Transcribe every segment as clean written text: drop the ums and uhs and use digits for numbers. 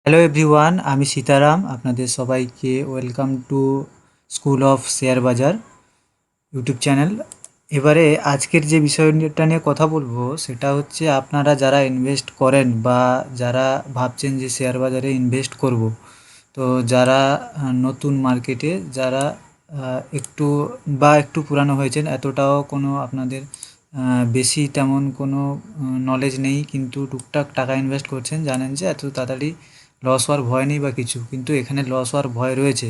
Hello everyone, আমি সীতারাম। আপনাদের সবাইকে welcome to school of share বাজার ইউটিউব চ্যানেল। এবারে আজকের যে বিষয়টা নিয়ে কথা বলবো সেটা হচ্ছে, আপনারা যারা ইনভেস্ট করেন বা যারা ভাবছেন যে শেয়ার বাজারে ইনভেস্ট করব, তো যারা নতুন মার্কেটে, যারা একটু পুরানো হয়েছেন, এতটাও কোনো আপনাদের বেশি তেমন কোনো নলেজ নেই, কিন্তু টুকটাক টাকা ইনভেস্ট করছেন, জানেন যে এত তাড়াতাড়ি লস হওয়ার ভয় নেই বা কিছু, কিন্তু এখানে লস হওয়ার ভয় রয়েছে।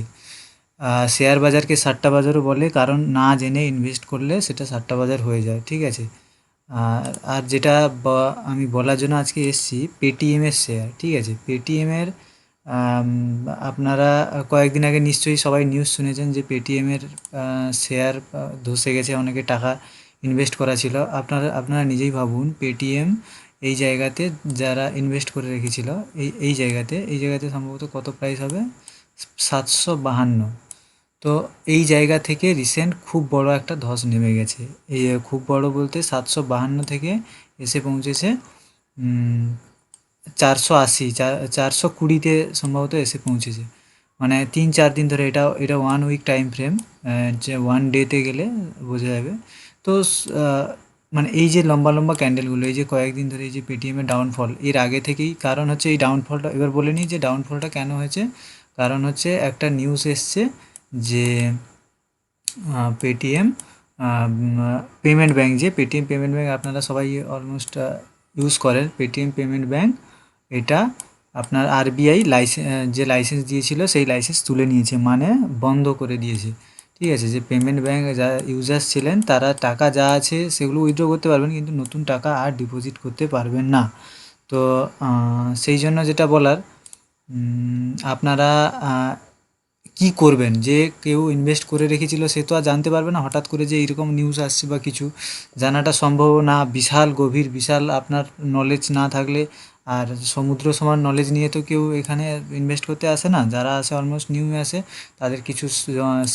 শেয়ার বাজারকে সাট্টা বাজারও বলে, কারণ না জেনে ইনভেস্ট করলে সেটা সাট্টা বাজার হয়ে যায়, ঠিক আছে। আর যেটা আমি বলার জন্য আজকে এসেছি, পেটিএমের শেয়ার, ঠিক আছে। পেটিএমের আপনারা কয়েকদিন আগে নিশ্চয়ই সবাই নিউজ শুনেছেন যে পেটিএমের শেয়ার ধসে গেছে, অনেকে টাকা ইনভেস্ট করা ছিল। আপনারা নিজেই ভাবুন, পেটিএম এই জায়গাতে যারা ইনভেস্ট করে রেখেছিল, এই জায়গাতে সম্ভবত কত প্রাইস হবে, 752। তো এই জায়গা থেকে রিসেন্ট খুব বড় একটা ধস নেমে গেছে। এই খুব বড় বলতে 752 থেকে এসে পৌঁছেছে 480, 420-তে সম্ভবত এসে পৌঁছেছে। মানে 3-4 দিন ধরে, এটা 1 উইক টাইম ফ্রেম, যে 1 ডেতে গেলে বোঝা যাবে। তো মানে এই যে লম্বা লম্বা ক্যান্ডেলগুলো, এই যে কয়েকদিন ধরে এই যে পেটিএমের ডাউনফল, এর আগে থেকেই কারণ হচ্ছে এই ডাউনফলটা। এবার বলে নিই যে ডাউনফলটা কেন হয়েছে। কারণ হচ্ছে একটা নিউজ এসছে যে পেটিএম পেমেন্ট ব্যাঙ্ক, যে পেটিএম পেমেন্ট ব্যাঙ্ক আপনারা সবাই অলমোস্ট ইউজ করেন, পেটিএম পেমেন্ট ব্যাঙ্ক, এটা আপনার আরবিআই যে লাইসেন্স দিয়েছিল সেই লাইসেন্স তুলে নিয়েছে, মানে বন্ধ করে দিয়েছে, ঠিক আছে। যে পেমেন্ট ব্যাঙ্ক যা ইউজার্স ছিলেন, তারা টাকা যা আছে সেগুলো উইথড্র করতে পারবেন, কিন্তু নতুন টাকা আর ডিপোজিট করতে পারবেন না। তো সেই জন্য যেটা বলার, আপনারা কি করবেন, যে কেউ ইনভেস্ট করে রেখেছিল সে তো আর জানতে পারবে না হঠাৎ করে যে এরকম নিউজ আসছে বা কিছু, জানাটা সম্ভব না। বিশাল গভীর, বিশাল আপনার নলেজ না থাকলে, আর সমুদ্র সমান নলেজ নিয়ে তো কেউ এখানে ইনভেস্ট করতে আসে না। যারা আসে অলমোস্ট নিউ আসে, তাদের কিছু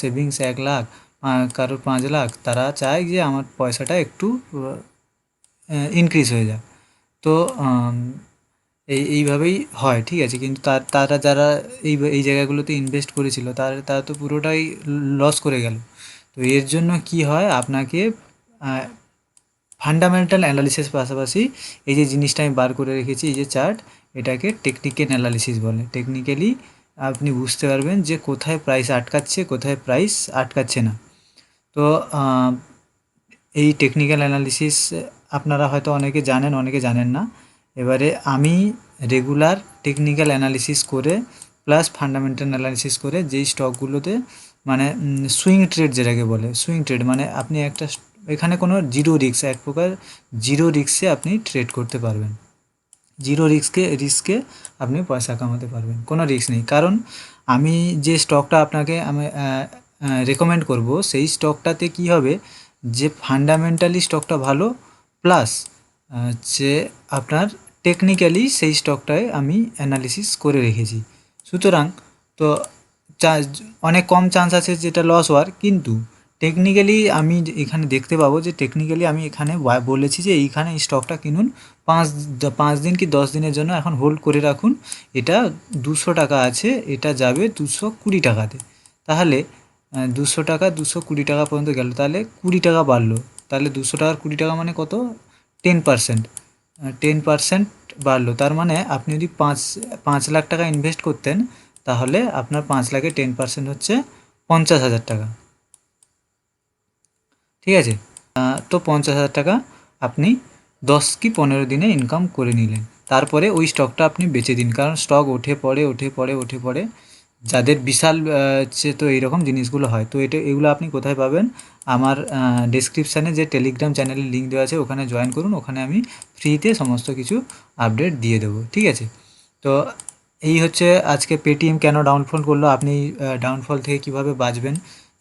সেভিংস 1 লাখ, কারোর 5 লাখ, তারা চায় যে আমার পয়সাটা একটু ইনক্রিজ হয়ে যাক। তো এইভাবেই হয়, ঠিক আছে। কিন্তু তারা যারা এই জায়গাগুলোতে ইনভেস্ট করেছিল, তারা তো পুরোটাই লস করে গেল। তো এর জন্য কি হয়, আপনাকে ফান্ডামেন্টাল অ্যানালিসিস পাশাপাশি এই যে জিনিসটা আমি বার করে রেখেছি, এই যে চার্ট, এটাকে টেকনিক্যাল অ্যানালিসিস বলে। টেকনিক্যালি আপনি বুঝতে পারবেন যে কোথায় প্রাইস আটকাচ্ছে, কোথায় প্রাইস আটকাচ্ছে না। তো এই টেকনিক্যাল অ্যানালিসিস আপনারা হয়তো অনেকে জানেন, অনেকে জানেন না। এবারে আমি রেগুলার টেকনিক্যাল অ্যানালিসিস করে প্লাস ফান্ডামেন্টাল অ্যানালিসিস করে যেই স্টকগুলোতে, মানে সুইং ট্রেড যেটাকে বলে, সুইং ট্রেড মানে আপনি এখানে কোনো জিরো রিস্ক, এক প্রকার জিরো রিস্কে আপনি ট্রেড করতে পারবেন। জিরো রিস্কে আপনি পয়সা কামাতে পারবেন, কোনো রিস্ক নেই। কারণ আমি যে স্টকটা আপনাকে আমি রেকমেন্ড করব, সেই স্টকটাতে কি হবে, যে ফান্ডামেন্টালি স্টকটা ভালো, প্লাস যে আপনার টেকনিক্যালি সেই স্টকটায় আমি অ্যানালিসিস করে রেখেছি। সুতরাং তো অনেক কম চান্স আছে যেটা লস হওয়ার, কিন্তু টেকনিক্যালি আমি এখানে দেখতে পাবো যে টেকনিক্যালি আমি এখানে বলেছি যে এইখানে স্টকটা কিনুন, 5 দিন কি 10 দিনের জন্য এখন হোল্ড করে রাখুন। এটা 200 টাকা আছে, এটা যাবে 220 টাকাতে। তাহলে 200 টাকা 220 টাকা পর্যন্ত গেল, তাহলে 20 টাকা বাড়লো। তাহলে 200 টাকার 20 টাকা মানে কত, 10%। 10% বাড়লো, তার মানে আপনি যদি 5 লাখ টাকা ইনভেস্ট করতেন, তাহলে আপনার 5 লাখে 10% হচ্ছে 50,000 টাকা, ঠিক আছে। তো 50,000 টাকা আপনি 10 কি 15 দিনে ইনকাম করে নিলেন। তারপরে ওই স্টকটা আপনি বেচে দিন, কারণ স্টক ওঠে পড়ে, ওঠে পড়ে, ওঠে পড়ে। যাদের বিশাল হচ্ছে, তো এইরকম জিনিসগুলো হয়। তো এগুলো আপনি কোথায় পাবেন, আমার ডেসক্রিপশানে যে টেলিগ্রাম চ্যানেলের লিঙ্ক দেওয়া আছে ওখানে জয়েন করুন, ওখানে আমি ফ্রিতে সমস্ত কিছু আপডেট দিয়ে দেবো, ঠিক আছে। তো এই হচ্ছে আজকে পেটিএম কেন ডাউনফল করলো, আপনি ডাউনফল থেকে কিভাবে বাঁচবেন,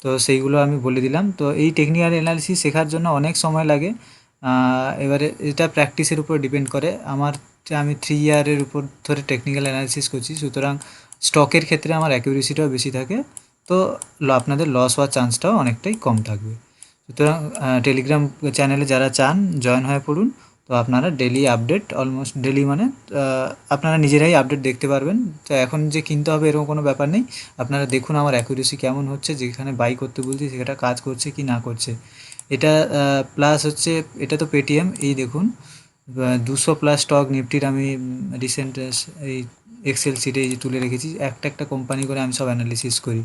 তো সেইগুলো আমি বলে দিলাম। তো এই টেকনিক্যাল অ্যানালিসিস শেখার জন্য অনেক সময় লাগে। এবারে এটা প্র্যাকটিসের উপর ডিপেন্ড করে। আমি 3 ইয়ারের উপর ধরে টেকনিক্যাল অ্যানালিসিস করছি, সুতরাং স্টকের ক্ষেত্রে আমার অ্যাকুরেসিটাও বেশি থাকে। তো আপনাদের লস হওয়ার চান্সটাও অনেকটাই কম থাকবে। সুতরাং টেলিগ্রাম চ্যানেলে যারা চান জয়েন হয়ে পড়ুন, তো আপনারা ডেলি আপডেট অলমোস্ট ডেলি মানে আপনারা নিজেরাই আপডেট দেখতে পারবেন। তো এখন যে কিনতে হবে এরকম কোনো ব্যাপার নেই। আপনারা দেখুন আমার অ্যাকুরেসি কেমন হচ্ছে, যেখানে বাই করতে বলছি সেটা কাজ করছে কি না করছে। এটা প্লাস হচ্ছে এটা তো পেটিএম, এই দেখুন 200+ স্টক নিফটির আমি রিসেন্ট এই এক্সেল শিটে এই যে তুলে রেখেছি, একটা একটা কোম্পানি করে আমি সব অ্যানালিসিস করি।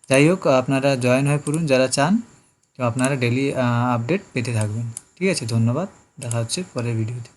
যাই হোক, আপনারা জয়েন হয়ে পড়ুন যারা চান, তো আপনারা ডেলি আপডেট পেতে থাকবেন। ঠিক আছে, ধন্যবাদ, দেখা হচ্ছে পরের ভিডিওতে।